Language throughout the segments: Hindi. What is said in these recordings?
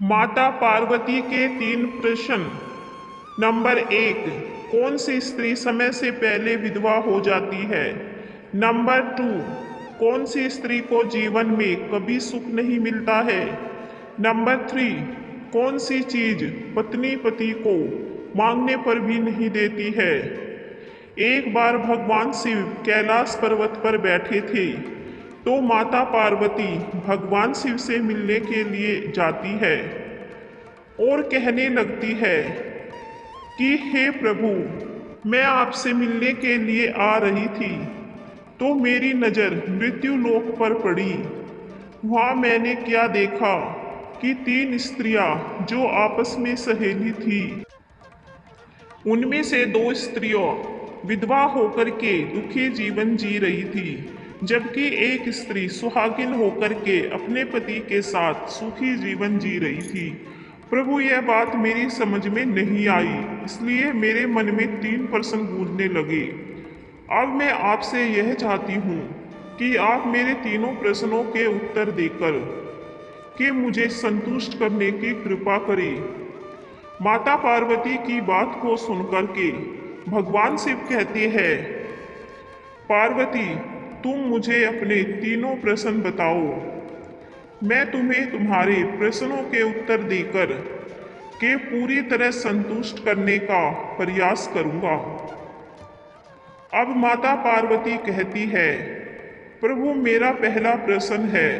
माता पार्वती के 3 प्रश्न। नंबर 1, कौन सी स्त्री समय से पहले विधवा हो जाती है? नंबर 2, कौन सी स्त्री को जीवन में कभी सुख नहीं मिलता है? नंबर 3, कौन सी चीज पत्नी पति को मांगने पर भी नहीं देती है? एक बार भगवान शिव कैलाश पर्वत पर बैठे थे, तो माता पार्वती भगवान शिव से मिलने के लिए जाती है और कहने लगती है कि हे प्रभु, मैं आपसे मिलने के लिए आ रही थी, तो मेरी नज़र मृत्यु लोक पर पड़ी। वहाँ मैंने क्या देखा कि 3 स्त्रियां जो आपस में सहेली थी, उनमें से 2 स्त्रियों विधवा होकर के दुखी जीवन जी रही थी, जबकि एक स्त्री सुहागिन होकर के अपने पति के साथ सुखी जीवन जी रही थी। प्रभु, यह बात मेरी समझ में नहीं आई, इसलिए मेरे मन में 3 प्रश्न गूंजने लगे। अब मैं आपसे यह चाहती हूँ कि आप मेरे तीनों प्रश्नों के उत्तर देकर कि मुझे संतुष्ट करने की कृपा करें। माता पार्वती की बात को सुनकर के भगवान शिव कहते हैं, पार्वती, तुम मुझे अपने तीनों प्रश्न बताओ। मैं तुम्हें तुम्हारे प्रश्नों के उत्तर देकर के पूरी तरह संतुष्ट करने का प्रयास करूंगा। अब माता पार्वती कहती है, प्रभु, मेरा पहला प्रश्न है,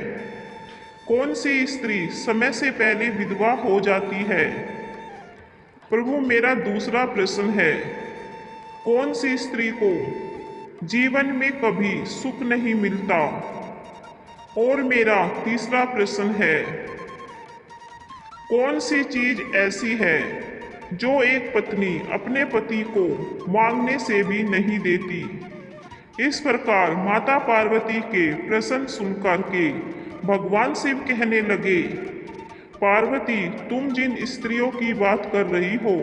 कौन सी स्त्री समय से पहले विधवा हो जाती है? प्रभु, मेरा दूसरा प्रश्न है, कौन सी स्त्री को जीवन में कभी सुख नहीं मिलता? और मेरा तीसरा प्रश्न है, कौन सी चीज ऐसी है जो एक पत्नी अपने पति को मांगने से भी नहीं देती? इस प्रकार माता पार्वती के प्रश्न सुनकर के भगवान शिव कहने लगे, पार्वती, तुम जिन स्त्रियों की बात कर रही हो,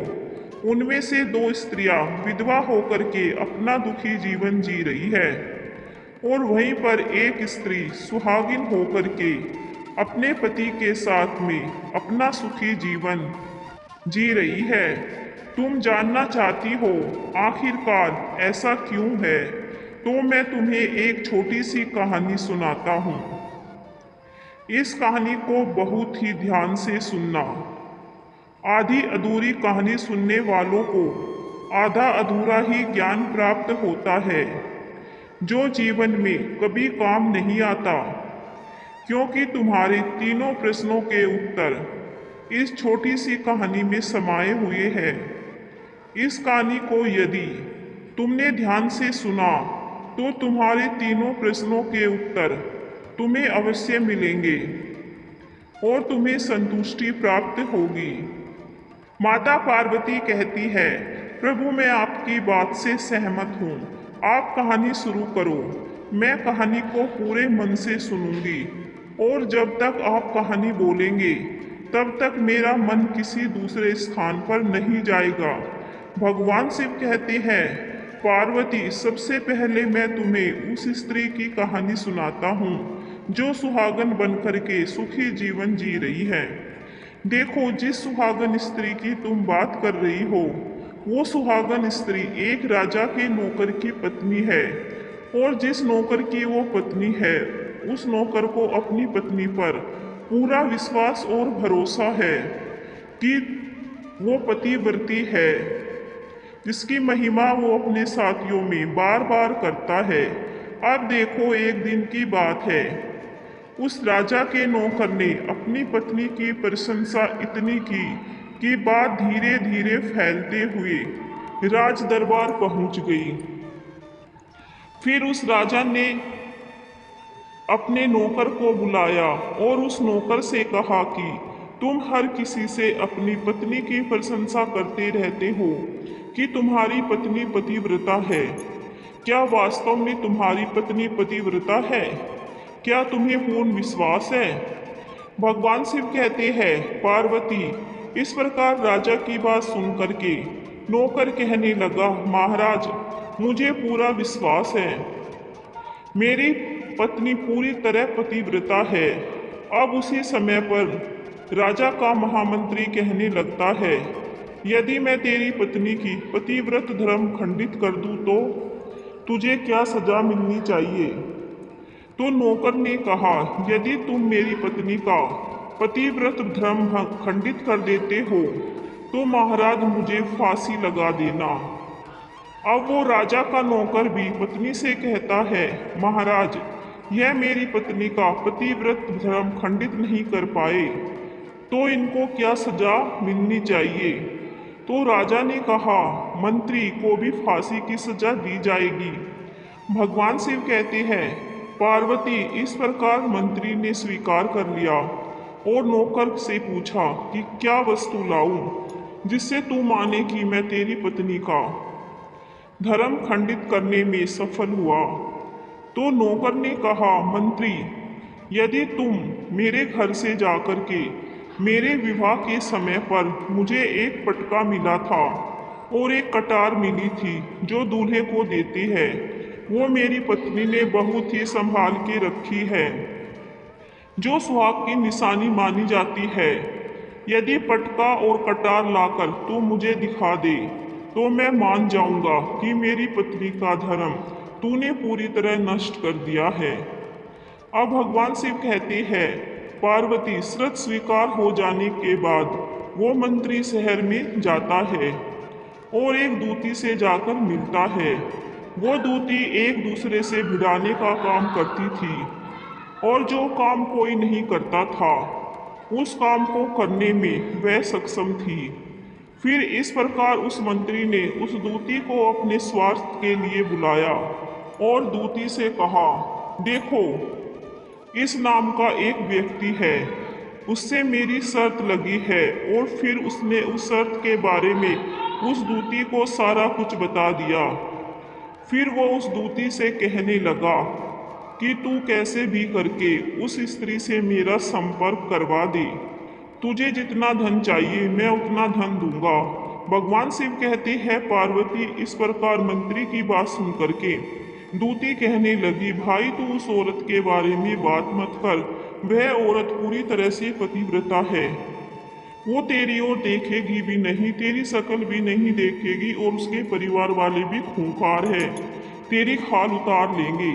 उनमें से 2 स्त्रियां विधवा होकर के अपना दुखी जीवन जी रही है, और वहीं पर एक स्त्री सुहागिन होकर के अपने पति के साथ में अपना सुखी जीवन जी रही है। तुम जानना चाहती हो आखिरकार ऐसा क्यों है? तो मैं तुम्हें एक छोटी सी कहानी सुनाता हूँ। इस कहानी को बहुत ही ध्यान से सुनना। आधी अधूरी कहानी सुनने वालों को आधा अधूरा ही ज्ञान प्राप्त होता है, जो जीवन में कभी काम नहीं आता, क्योंकि तुम्हारे तीनों प्रश्नों के उत्तर इस छोटी सी कहानी में समाये हुए हैं। इस कहानी को यदि तुमने ध्यान से सुना, तो तुम्हारे तीनों प्रश्नों के उत्तर तुम्हें अवश्य मिलेंगे और तुम्हें संतुष्टि प्राप्त होगी। माता पार्वती कहती है, प्रभु, मैं आपकी बात से सहमत हूँ, आप कहानी शुरू करो। मैं कहानी को पूरे मन से सुनूंगी, और जब तक आप कहानी बोलेंगे तब तक मेरा मन किसी दूसरे स्थान पर नहीं जाएगा। भगवान शिव कहते हैं, पार्वती, सबसे पहले मैं तुम्हें उस स्त्री की कहानी सुनाता हूँ जो सुहागन बनकर के सुखी जीवन जी रही है। देखो, जिस सुहागन स्त्री की तुम बात कर रही हो, वो सुहागन स्त्री एक राजा के नौकर की पत्नी है, और जिस नौकर की वो पत्नी है, उस नौकर को अपनी पत्नी पर पूरा विश्वास और भरोसा है कि वो पतिव्रती है, जिसकी महिमा वो अपने साथियों में बार बार करता है। अब देखो, एक दिन की बात है, उस राजा के नौकर ने अपनी पत्नी की प्रशंसा इतनी की कि बात धीरे धीरे फैलते हुए राज दरबार पहुंच गई। फिर उस राजा ने अपने नौकर को बुलाया और उस नौकर से कहा कि तुम हर किसी से अपनी पत्नी की प्रशंसा करते रहते हो कि तुम्हारी पत्नी पतिव्रता है। क्या वास्तव में तुम्हारी पत्नी पतिव्रता है? क्या तुम्हें पूर्ण विश्वास है? भगवान शिव कहते हैं, पार्वती, इस प्रकार राजा की बात सुनकर के नौकर कहने लगा, महाराज, मुझे पूरा विश्वास है, मेरी पत्नी पूरी तरह पतिव्रता है। अब उसी समय पर राजा का महामंत्री कहने लगता है, यदि मैं तेरी पत्नी की पतिव्रत धर्म खंडित कर दूं तो तुझे क्या सजा मिलनी चाहिए? तो नौकर ने कहा, यदि तुम मेरी पत्नी का पतिव्रत धर्म खंडित कर देते हो तो महाराज मुझे फांसी लगा देना। अब वो राजा का नौकर भी पत्नी से कहता है, महाराज यह मेरी पत्नी का पतिव्रत धर्म खंडित नहीं कर पाए तो इनको क्या सजा मिलनी चाहिए? तो राजा ने कहा, मंत्री को भी फांसी की सजा दी जाएगी। भगवान शिव कहते हैं, पार्वती इस प्रकार मंत्री ने स्वीकार कर लिया और नौकर से पूछा कि क्या वस्तु लाऊं जिससे तू माने कि मैं तेरी पत्नी का धर्म खंडित करने में सफल हुआ। तो नौकर ने कहा, मंत्री यदि तुम मेरे घर से जाकर के मेरे विवाह के समय पर मुझे एक पटका मिला था और एक कटार मिली थी जो दूल्हे को देते हैं, वो मेरी पत्नी ने बहुत ही संभाल के रखी है, जो सुहाग की निशानी मानी जाती है। यदि पटका और कटार लाकर तू मुझे दिखा दे तो मैं मान जाऊंगा कि मेरी पत्नी का धर्म तूने पूरी तरह नष्ट कर दिया है। अब भगवान शिव कहते हैं, पार्वती श्रत स्वीकार हो जाने के बाद वो मंत्री शहर में जाता है और एक दूती से जाकर मिलता है। वो दूती एक दूसरे से भिड़ाने का काम करती थी और जो काम कोई नहीं करता था उस काम को करने में वह सक्षम थी। फिर इस प्रकार उस मंत्री ने उस दूती को अपने स्वार्थ के लिए बुलाया और दूती से कहा, देखो इस नाम का एक व्यक्ति है, उससे मेरी शर्त लगी है। और फिर उसने उस शर्त के बारे में उस दूती को सारा कुछ बता दिया। फिर वो उस दूती से कहने लगा कि तू कैसे भी करके उस स्त्री से मेरा संपर्क करवा दे, तुझे जितना धन चाहिए मैं उतना धन दूंगा। भगवान शिव कहते हैं, पार्वती इस प्रकार मंत्री की बात सुन करके दूती कहने लगी, भाई तू उस औरत के बारे में बात मत कर, वह औरत पूरी तरह से पतिव्रता है, वो तेरी ओर देखेगी भी नहीं, तेरी शक्ल भी नहीं देखेगी और उसके परिवार वाले भी खूंखार है, तेरी खाल उतार लेंगे।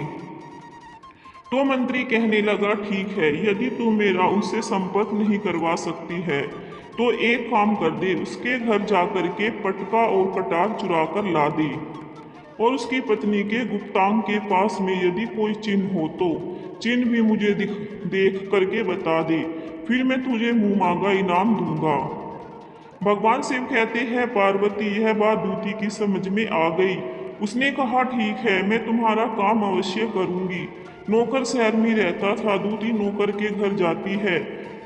तो मंत्री कहने लगा, ठीक है, यदि तू मेरा उससे संपर्क नहीं करवा सकती है तो एक काम कर दे, उसके घर जाकर के पटका और कटार चुरा कर ला दे और उसकी पत्नी के गुप्तांग के पास में यदि कोई चिन्ह हो तो चिन्ह भी मुझे देख करके बता दे, फिर मैं तुझे मुंह मांगा इनाम दूंगा। भगवान शिव कहते हैं, पार्वती यह बात दूती की समझ में आ गई। उसने कहा, ठीक है, मैं तुम्हारा काम अवश्य करूंगी। नौकर शहर में रहता था। दूती नौकर के घर जाती है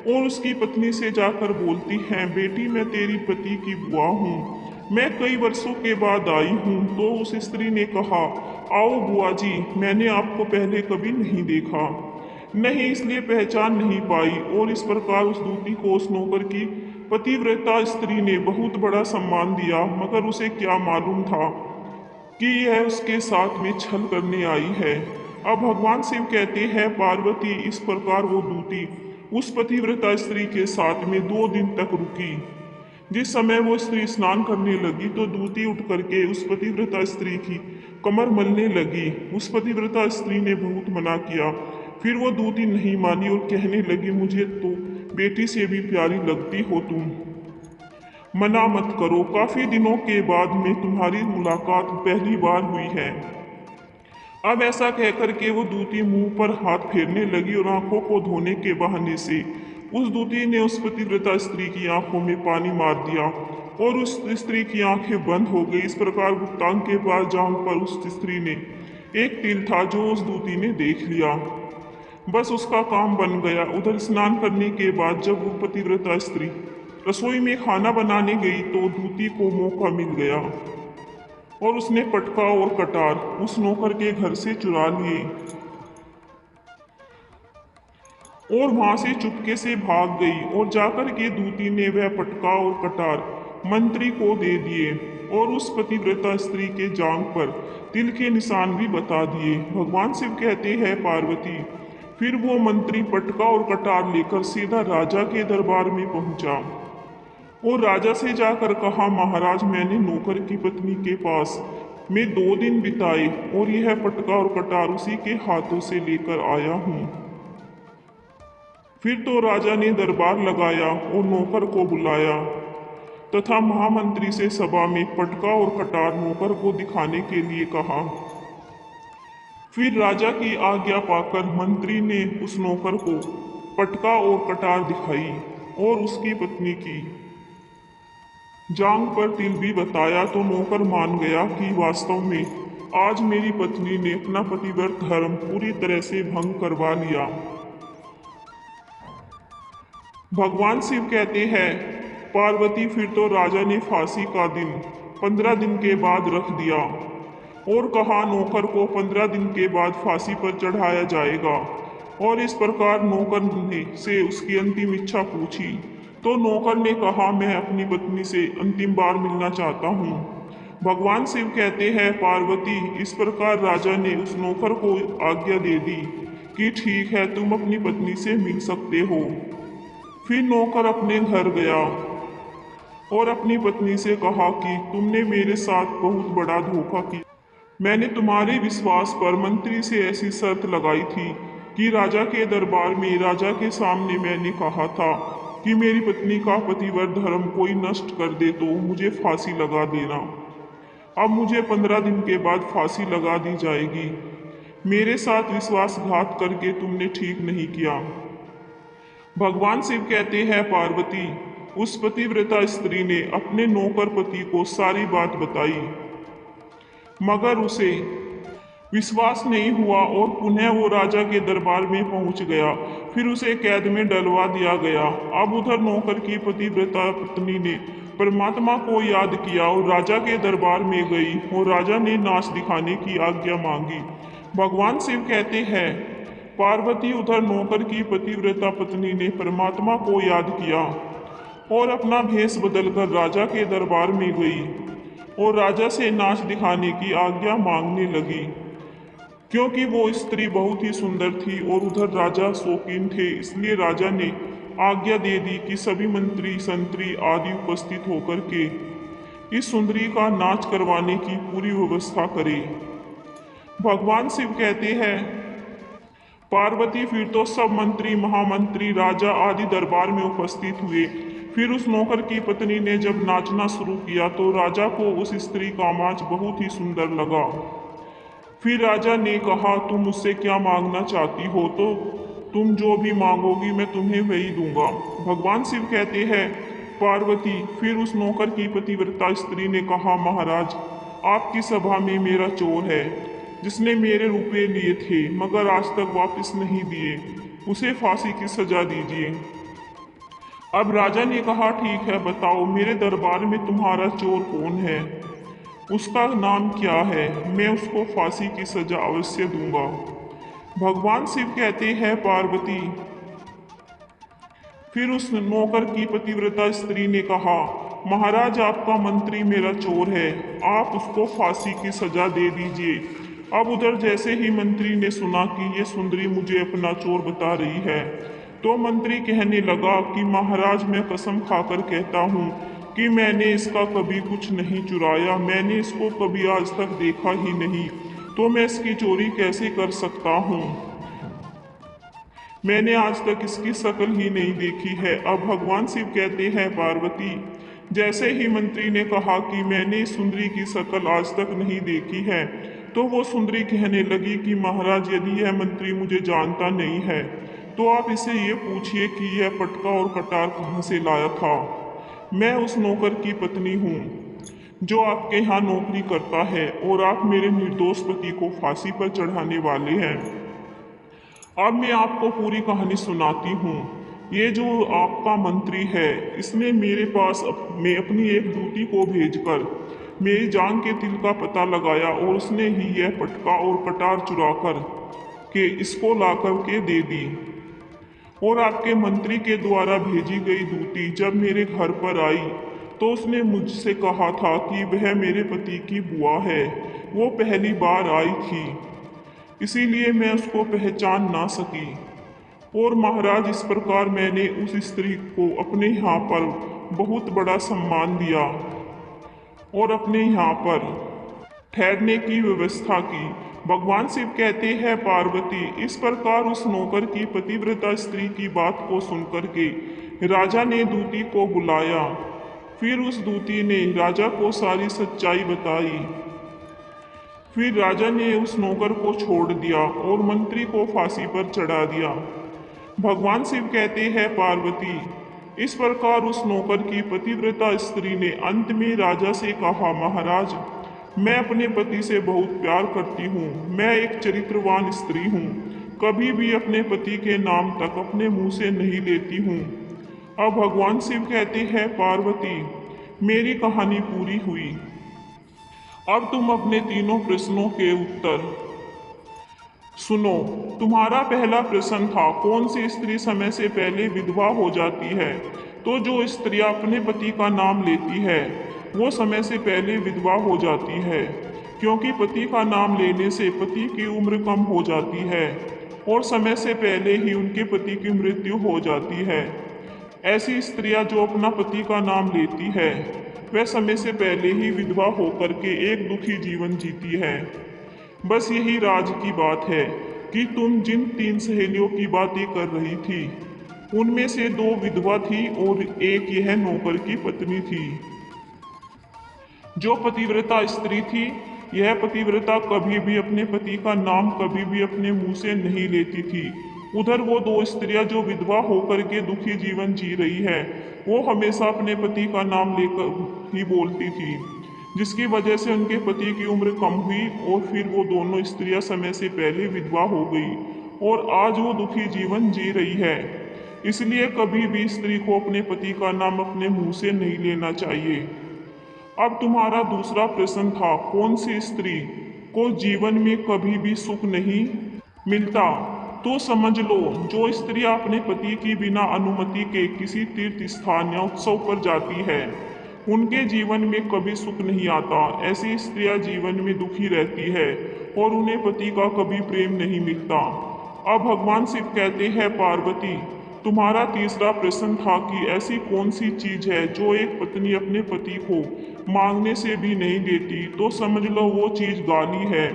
और उसकी पत्नी से जाकर बोलती है, बेटी मैं तेरी पति की बुआ हूँ, मैं कई वर्षों के बाद आई हूँ। तो उस स्त्री ने कहा, आओ बुआ जी, मैंने आपको पहले कभी नहीं देखा, नहीं इसलिए पहचान नहीं पाई। और इस प्रकार उस दूती को उस नौकर की पतिव्रता स्त्री ने बहुत बड़ा सम्मान दिया, मगर उसे क्या मालूम था कि यह उसके साथ में छल करने आई है। अब भगवान शिव कहते हैं, पार्वती इस प्रकार वो दूती उस पतिव्रता स्त्री के साथ में 2 दिन तक रुकी। जिस समय वो स्त्री स्नान करने लगी तो दूती उठ करके उस पतिव्रता स्त्री की कमर मलने लगी। उस पतिव्रता स्त्री ने बहुत मना किया, फिर वो दूती नहीं मानी और कहने लगी, मुझे तो बेटी से भी प्यारी लगती हो तुम, मना मत करो, काफी दिनों के बाद में तुम्हारी मुलाकात पहली बार हुई है। अब ऐसा कहकर के वो दूती मुंह पर हाथ फेरने लगी और आंखों को धोने के बहाने से उस दूती ने उस पतिव्रता स्त्री की आंखों में पानी मार दिया और उस स्त्री की आंखें बंद हो गई। इस प्रकार गुप्तांग के पास जांघ पर उस स्त्री ने एक तिल था जो उस दूती ने देख लिया। बस उसका काम बन गया। उधर स्नान करने के बाद जब वो पतिव्रता स्त्री रसोई में खाना बनाने गई तो दूती को मौका मिल गया और उसने पटका और कटार उस नौकर के घर से चुरा लिए और वहां से चुपके से भाग गई। और जाकर के दूती ने वह पटका और कटार मंत्री को दे दिए और उस पतिव्रता स्त्री के जांघ पर तिल के निशान भी बता दिए। भगवान शिव कहते हैं, पार्वती फिर वो मंत्री पटका और कटार लेकर सीधा राजा के दरबार में पहुंचा और राजा से जाकर कहा, महाराज, मैंने नौकर की पत्नी के पास में 2 दिन बिताए और यह पटका और कटार उसी के हाथों से लेकर आया हूँ। फिर तो राजा ने दरबार लगाया और नौकर को बुलाया तथा महामंत्री से सभा में पटका और कटार नौकर को दिखाने के लिए कहा। फिर राजा की आज्ञा पाकर मंत्री ने उस नौकर को पटका और कटार दिखाई और उसकी पत्नी की जांग पर तिल भी बताया तो नौकर मान गया कि वास्तव में आज मेरी पत्नी ने अपना पतिव्रत धर्म पूरी तरह से भंग करवा लिया। भगवान शिव कहते हैं, पार्वती, फिर तो राजा ने फांसी का दिन 15 दिन के बाद रख दिया और कहा, नौकर को 15 दिन के बाद फांसी पर चढ़ाया जाएगा। और इस प्रकार नौकर ने से उसकी अंतिम इच्छा पूछी तो नौकर ने कहा, मैं अपनी पत्नी से अंतिम बार मिलना चाहता हूँ। भगवान शिव कहते हैं, पार्वती, इस प्रकार राजा ने उस नौकर को आज्ञा दे दी कि ठीक है, तुम अपनी पत्नी से मिल सकते हो। फिर नौकर अपने घर गया और अपनी पत्नी से कहा कि तुमने मेरे साथ बहुत बड़ा धोखा किया। मैंने तुम्हारे विश्वास पर मंत्री से ऐसी शर्त लगाई थी कि राजा के दरबार में राजा के सामने मैंने कहा था कि मेरी पत्नी का पतिव्रत धर्म कोई नष्ट कर दे तो मुझे फांसी लगा देना। अब मुझे 15 दिन के बाद फांसी लगा दी जाएगी। मेरे साथ विश्वासघात करके तुमने ठीक नहीं किया। भगवान शिव कहते हैं, पार्वती, उस पतिव्रता स्त्री ने अपने नौकर पति को सारी बात बताई, मगर उसे विश्वास नहीं हुआ और पुनः वो राजा के दरबार में पहुंच गया। फिर उसे कैद में डलवा दिया गया। अब उधर नौकर की पतिव्रता पत्नी ने परमात्मा को याद किया और राजा के दरबार में गई और राजा ने नाच दिखाने की आज्ञा मांगी। भगवान शिव कहते हैं, पार्वती, उधर नौकर की पतिव्रता पत्नी ने परमात्मा को याद किया और अपना भेष बदलकर राजा के दरबार में गई और राजा से नाच दिखाने की आज्ञा मांगने लगी, क्योंकि वो स्त्री बहुत ही सुंदर थी और उधर राजा शौकीन थे। इसलिए राजा ने आज्ञा दे दी कि सभी मंत्री, संतरी आदि उपस्थित होकर के इस सुंदरी का नाच करवाने की पूरी व्यवस्था करें। भगवान शिव कहते हैं, पार्वती, फिर तो सब मंत्री, महामंत्री, राजा आदि दरबार में उपस्थित हुए। फिर उस नौकर की पत्नी ने जब नाचना शुरू किया तो राजा को उस स्त्री का नाच बहुत ही सुंदर लगा। फिर राजा ने कहा, तुम मुझसे क्या मांगना चाहती हो? तो तुम जो भी मांगोगी मैं तुम्हें वही दूंगा। भगवान शिव कहते हैं, पार्वती, फिर उस नौकर की पतिव्रता स्त्री ने कहा, महाराज, आपकी सभा में मेरा चोर है जिसने मेरे रुपये लिए थे मगर आज तक वापस नहीं दिए, उसे फांसी की सजा दीजिए। अब राजा ने कहा, ठीक है, बताओ मेरे दरबार में तुम्हारा चोर कौन है, उसका नाम क्या है, मैं उसको फांसी की सजा अवश्य दूंगा। भगवान शिव कहते हैं, पार्वती, फिर उस नौकर की पतिव्रता स्त्री ने कहा, महाराज, आपका मंत्री मेरा चोर है, आप उसको फांसी की सजा दे दीजिए। अब उधर जैसे ही मंत्री ने सुना कि ये सुंदरी मुझे अपना चोर बता रही है तो मंत्री कहने लगा कि महाराज, मैं कसम खाकर कहता हूँ कि मैंने इसका कभी कुछ नहीं चुराया, मैंने इसको कभी आज तक देखा ही नहीं, तो मैं इसकी चोरी कैसे कर सकता हूँ? मैंने आज तक इसकी शक्ल ही नहीं देखी है। अब भगवान शिव कहते हैं, पार्वती, जैसे ही मंत्री ने कहा कि मैंने इस सुंदरी की शक्ल आज तक नहीं देखी है तो वो सुंदरी कहने लगी कि महाराज, यदि यह मंत्री मुझे जानता नहीं है तो आप इसे ये पूछिए कि यह पटका और कटार कहाँ से लाया था। मैं उस नौकर की पत्नी हूँ जो आपके यहाँ नौकरी करता है और आप मेरे निर्दोष पति को फांसी पर चढ़ाने वाले हैं। अब मैं आपको पूरी कहानी सुनाती हूँ। ये जो आपका मंत्री है, इसने मेरे पास मैं अपनी एक दूती को भेजकर मेरी जान के तिल का पता लगाया और उसने ही यह पटका और कटार चुरा कर के इसको लाकर के दे दी। और आपके मंत्री के द्वारा भेजी गई दूती जब मेरे घर पर आई तो उसने मुझसे कहा था कि वह मेरे पति की बुआ है, वो पहली बार आई थी। इसीलिए मैं उसको पहचान ना सकी। और महाराज, इस प्रकार मैंने उस स्त्री को अपने यहाँ पर बहुत बड़ा सम्मान दिया और अपने यहाँ पर ठहरने की व्यवस्था की। भगवान शिव कहते हैं, पार्वती, इस प्रकार उस नौकर की पतिव्रता स्त्री की बात को सुनकर के राजा ने दूती को बुलाया। फिर उस दूती ने राजा को सारी सच्चाई बताई। फिर राजा ने उस नौकर को छोड़ दिया और मंत्री को फांसी पर चढ़ा दिया। भगवान शिव कहते हैं, पार्वती, इस प्रकार उस नौकर की पतिव्रता स्त्री ने अंत में राजा से कहा, महाराज, मैं अपने पति से बहुत प्यार करती हूँ। मैं एक चरित्रवान स्त्री हूँ, कभी भी अपने पति के नाम तक अपने मुंह से नहीं लेती हूँ। अब भगवान शिव कहते हैं, पार्वती, मेरी कहानी पूरी हुई। अब तुम अपने तीनों प्रश्नों के उत्तर सुनो। तुम्हारा पहला प्रश्न था, कौन सी स्त्री समय से पहले विधवा हो जाती है? तो जो स्त्रियां अपने पति का नाम लेती है वो समय से पहले विधवा हो जाती है, क्योंकि पति का नाम लेने से पति की उम्र कम हो जाती है और समय से पहले ही उनके पति की मृत्यु हो जाती है। ऐसी स्त्रियां जो अपना पति का नाम लेती है वह समय से पहले ही विधवा होकर के एक दुखी जीवन जीती है। बस यही राज की बात है कि तुम जिन 3 सहेलियों की बातें कर रही थी उनमें से 2 विधवा थी और एक यह नौकर की पत्नी थी। जो पतिव्रता स्त्री थी, यह पतिव्रता कभी भी अपने पति का नाम कभी भी अपने मुंह से नहीं लेती थी। उधर वो 2 स्त्रियां जो विधवा होकर के दुखी जीवन जी रही है, वो हमेशा अपने पति का नाम लेकर ही बोलती थी, जिसकी वजह से उनके पति की उम्र कम हुई और फिर वो दोनों स्त्रियां समय से पहले विधवा हो गई और आज वो दुखी जीवन जी रही है। इसलिए कभी भी स्त्री को अपने पति का नाम अपने मुंह से नहीं लेना चाहिए। अब तुम्हारा दूसरा प्रश्न था, कौन सी स्त्री को जीवन में कभी भी सुख नहीं मिलता? तो समझ लो, जो स्त्रियां अपने पति की बिना अनुमति के किसी तीर्थ स्थान या उत्सव पर जाती है उनके जीवन में कभी सुख नहीं आता। ऐसी स्त्रियां जीवन में दुखी रहती है और उन्हें पति का कभी प्रेम नहीं मिलता। अब भगवान शिव कहते हैं, पार्वती, तुम्हारा तीसरा प्रश्न था कि ऐसी कौन सी चीज है जो एक पत्नी अपने पति को मांगने से भी नहीं देती? तो समझ लो वो चीज गाली है।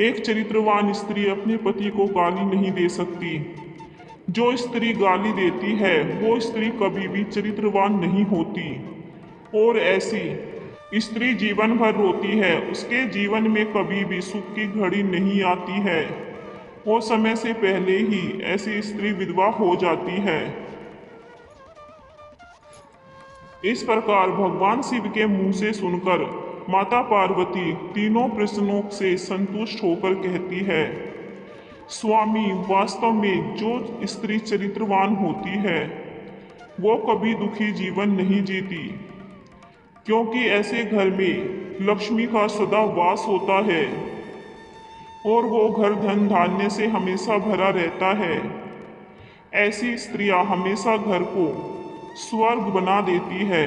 एक चरित्रवान स्त्री अपने पति को गाली नहीं दे सकती। जो स्त्री गाली देती है वो स्त्री कभी भी चरित्रवान नहीं होती और ऐसी स्त्री जीवन भर रोती है। उसके जीवन में कभी भी सुख की घड़ी नहीं आती है और समय से पहले ही ऐसी स्त्री विधवा हो जाती है। इस प्रकार भगवान शिव के मुंह से सुनकर माता पार्वती तीनों प्रश्नों से संतुष्ट होकर कहती है, स्वामी, वास्तव में जो स्त्री चरित्रवान होती है वो कभी दुखी जीवन नहीं जीती, क्योंकि ऐसे घर में लक्ष्मी का सदा वास होता है और वो घर धन धान्य से हमेशा भरा रहता है। ऐसी स्त्रियां हमेशा घर को स्वर्ग बना देती है।